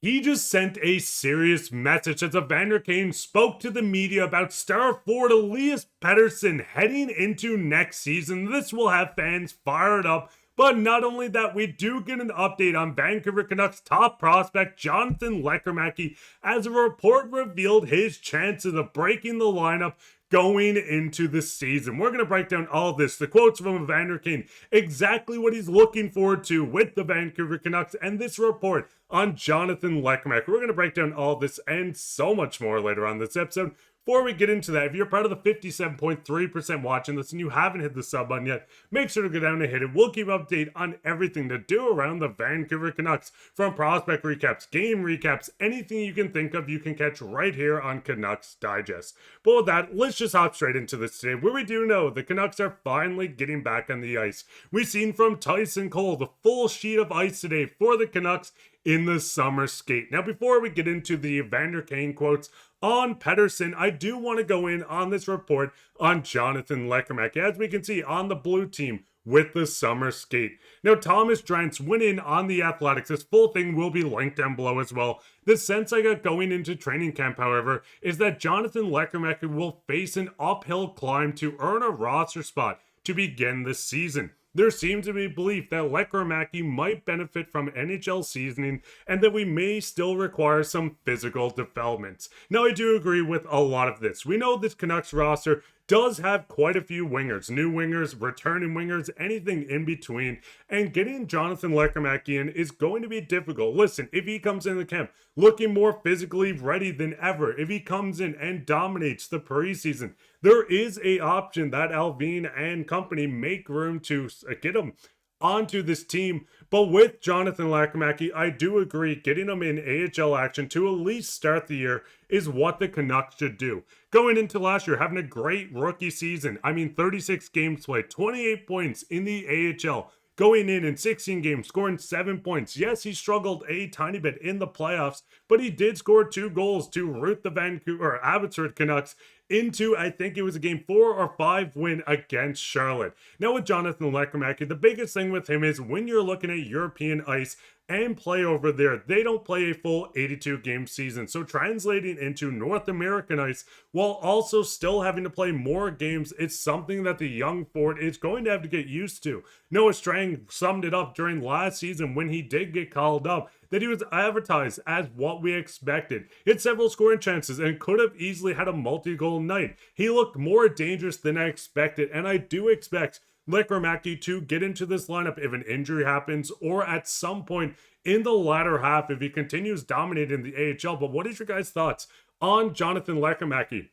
He just sent a serious message as Evander Kane spoke to the media about star forward Elias Pettersson heading into next season. This will have fans fired up. But not only that, we do get an update on Vancouver Canucks top prospect Jonathan Lekkeriamki as a report revealed his chances of breaking the lineup going into the season. We're going to break down all of this, the quotes from Evander Kane, exactly what he's looking forward to with the Vancouver Canucks, and this report on Jonathan Lekkeriamki. We're going to break down all this and so much more later on this episode. Before we get into that, if you're part of the 57.3% watching this and you haven't hit the sub button yet, make sure to go down and hit it. We'll keep update on everything to do around the Vancouver Canucks, from prospect recaps, game recaps, anything you can think of you can catch right here on Canucks Digest. But with that, let's just hop straight into this today, where we do know the Canucks are finally getting back on the ice. We've seen from Tyson Cole the full sheet of ice today for the Canucks in the summer skate. Now, before we get into the Evander Kane quotes on Pettersson, I do want to go in on this report on Jonathan Lekkeriamki, as we can see on the blue team with the summer skate. Now, Thomas Drance went in on the Athletics. This full thing will be linked down below as well. The sense I got going into training camp, however, is that Jonathan Lekkeriamki will face an uphill climb to earn a roster spot to begin the season. There seems to be belief that Lekkeriamki might benefit from NHL seasoning and that we may still require some physical developments. Now, I do agree with a lot of this. We know this Canucks roster does have quite a few wingers, new wingers, returning wingers, anything in between, and getting Jonathan Lekkeriamki in is going to be difficult. Listen, if he comes in the camp looking more physically ready than ever, if he comes in and dominates the preseason, there is a option that Allvin and company make room to get him onto this team. But with Jonathan Lekkeriamki, I do agree getting him in AHL action to at least start the year is what the Canucks should do. Going into last year, having a great rookie season. 36 games played, 28 points in the AHL. Going in 16 games, scoring 7 points. Yes, he struggled a tiny bit in the playoffs, but he did score 2 goals to root the Abbotsford Canucks into, I think it was a game 4 or 5 win against Charlotte. Now with Jonathan Lekkeriamki, the biggest thing with him is when you're looking at European ice and play over there, they don't play a full 82 game season. So translating into North American ice while also still having to play more games, it's something that the young forward is going to have to get used to. Noah Strang summed it up during last season when he did get called up, that he was advertised as what we expected. He had several scoring chances and could have easily had a multi-goal night. He looked more dangerous than I expected, and I do expect Lekkeriamki to get into this lineup if an injury happens or at some point in the latter half if he continues dominating the AHL. But what is your guys' thoughts on Jonathan Lekkeriamki?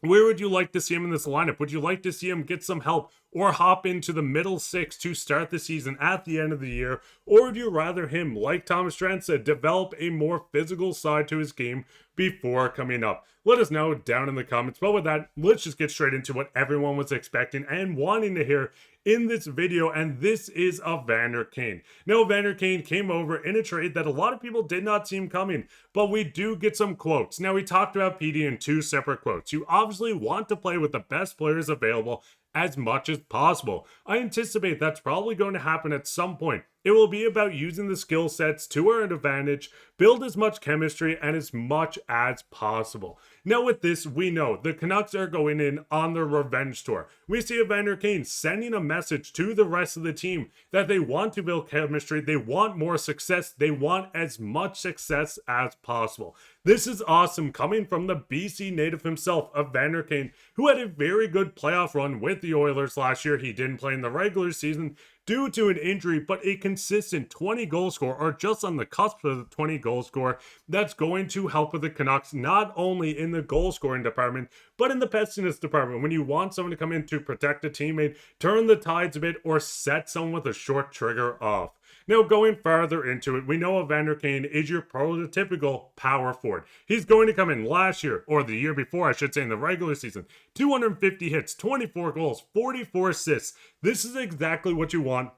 Where would you like to see him in this lineup? Would you like to see him get some help or hop into the middle six to start the season at the end of the year? Or would you rather him, like Thomas Drance said, develop a more physical side to his game before coming up? Let us know down in the comments. But with that, let's just get straight into what everyone was expecting and wanting to hear in this video, and this is Evander Kane. Now, Evander Kane came over in a trade that a lot of people did not see him coming, but we do get some quotes. Now, we talked about PD in 2 separate quotes. You obviously want to play with the best players available as much as possible. I anticipate that's probably going to happen at some point. It will be about using the skill sets to our advantage, build as much chemistry and as much as possible. Now with this, we know the Canucks are going in on their revenge tour. We see Evander Kane sending a message to the rest of the team that they want to build chemistry, they want more success, they want as much success as possible. This is awesome coming from the BC native himself, Evander Kane, who had a very good playoff run with the Oilers last year. He didn't play in the regular season due to an injury, but a consistent 20 goal score, or just on the cusp of the 20 goal score, that's going to help with the Canucks, not only in the goal scoring department, but in the pestiness department. When you want someone to come in to protect a teammate, turn the tides a bit, or set someone with a short trigger off. Now, going farther into it, we know Evander Kane is your prototypical power forward. He's going to come in last year, or the year before, I should say, in the regular season. 250 hits, 24 goals, 44 assists. This is exactly what you want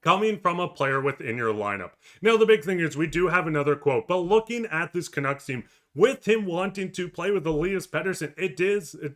coming from a player within your lineup. Now, the big thing is we do have another quote, but looking at this Canucks team, with him wanting to play with Elias Pettersson, it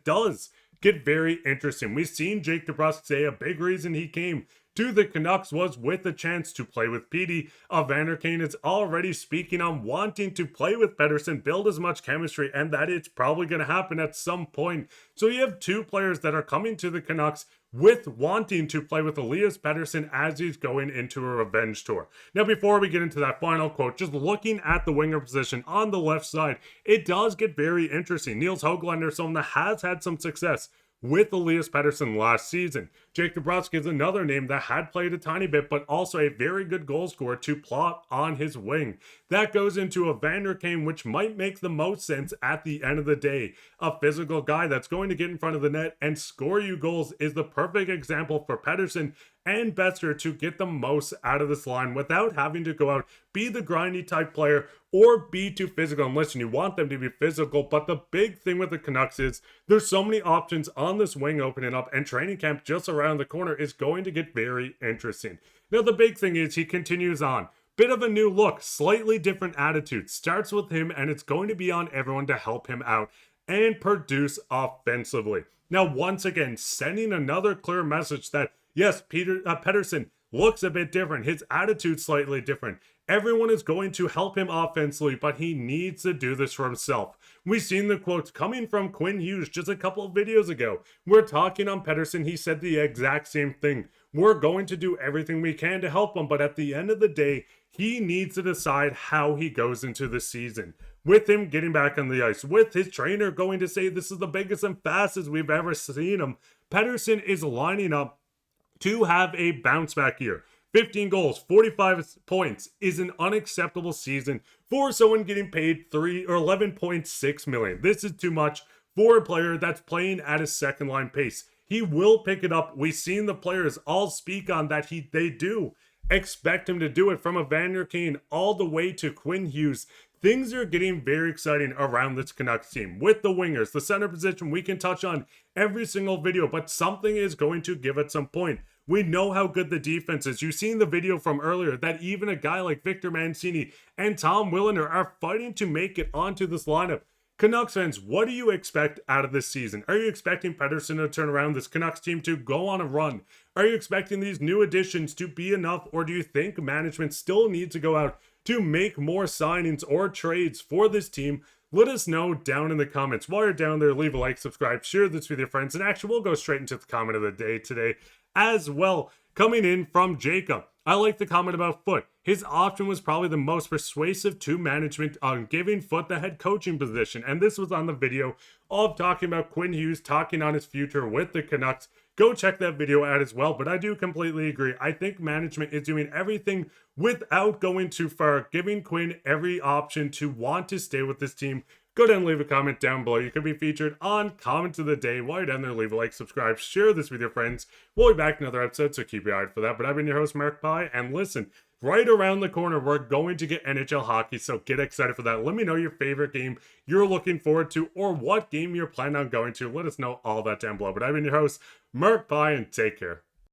does get very interesting. We've seen Jake DeBrusk say a big reason he came to the Canucks was with the chance to play with Petey. Evander Kane is already speaking on wanting to play with Pettersson, build as much chemistry, and that it's probably going to happen at some point. So you have two players that are coming to the Canucks with wanting to play with Elias Pettersson as he's going into a revenge tour. Now, before we get into that final quote, just looking at the winger position on the left side, it does get very interesting. Niels Höglander is someone that has had some success with Elias Pettersson last season. Jake DeBrusk is another name that had played a tiny bit, but also a very good goal scorer to plot on his wing. That goes into Evander Kane, which might make the most sense at the end of the day. A physical guy that's going to get in front of the net and score you goals is the perfect example for Pettersson and Boeser to get the most out of this line without having to go out, be the grindy type player, or be too physical. And listen, you want them to be physical, but the big thing with the Canucks is there's so many options on this wing opening up, and training camp just around the corner is going to get very interesting. Now, the big thing is he continues on. Bit of a new look, slightly different attitude. Starts with him, and it's going to be on everyone to help him out and produce offensively. Now, once again, sending another clear message that, yes, Pettersson looks a bit different. His attitude's slightly different. Everyone is going to help him offensively, but he needs to do this for himself. We've seen the quotes coming from Quinn Hughes just a couple of videos ago. We're talking on Pettersson. He said the exact same thing. We're going to do everything we can to help him, but at the end of the day, he needs to decide how he goes into the season. With him getting back on the ice, with his trainer going to say this is the biggest and fastest we've ever seen him, Pettersson is lining up to have a bounce back year. 15 goals, 45 points is an unacceptable season for someone getting paid $11.6 million. This is too much for a player that's playing at a second line pace. He will pick it up. We've seen the players all speak on that. They do expect him to do it, from Evander Kane all the way to Quinn Hughes. Things are getting very exciting around this Canucks team. With the wingers, the center position, we can touch on every single video, but something is going to give at some point. We know how good the defense is. You've seen the video from earlier that even a guy like Victor Mancini and Tom Willender are fighting to make it onto this lineup. Canucks fans, what do you expect out of this season? Are you expecting Pettersson to turn around this Canucks team to go on a run? Are you expecting these new additions to be enough, or do you think management still needs to go out to make more signings or trades for this team? Let us know down in the comments. While you're down there, leave a like, subscribe, share this with your friends, and actually we'll go straight into the comment of the day today as well. Coming in from Jacob, I like the comment about Foot. His option was probably the most persuasive to management on giving Foot the head coaching position. And this was on the video of talking about Quinn Hughes talking on his future with the Canucks. Go check that video out as well. But I do completely agree. I think management is doing everything without going too far, giving Quinn every option to want to stay with this team. Go down and leave a comment down below. You could be featured on Comment of the Day. While you're down there, leave a like, subscribe, share this with your friends. We'll be back in another episode, so keep your eye out for that. But I've been your host, Mark Pye, and listen, right around the corner, we're going to get NHL hockey, so get excited for that. Let me know your favorite game you're looking forward to, or what game you're planning on going to. Let us know all that down below. But I've been your host, Mark Pye, and take care.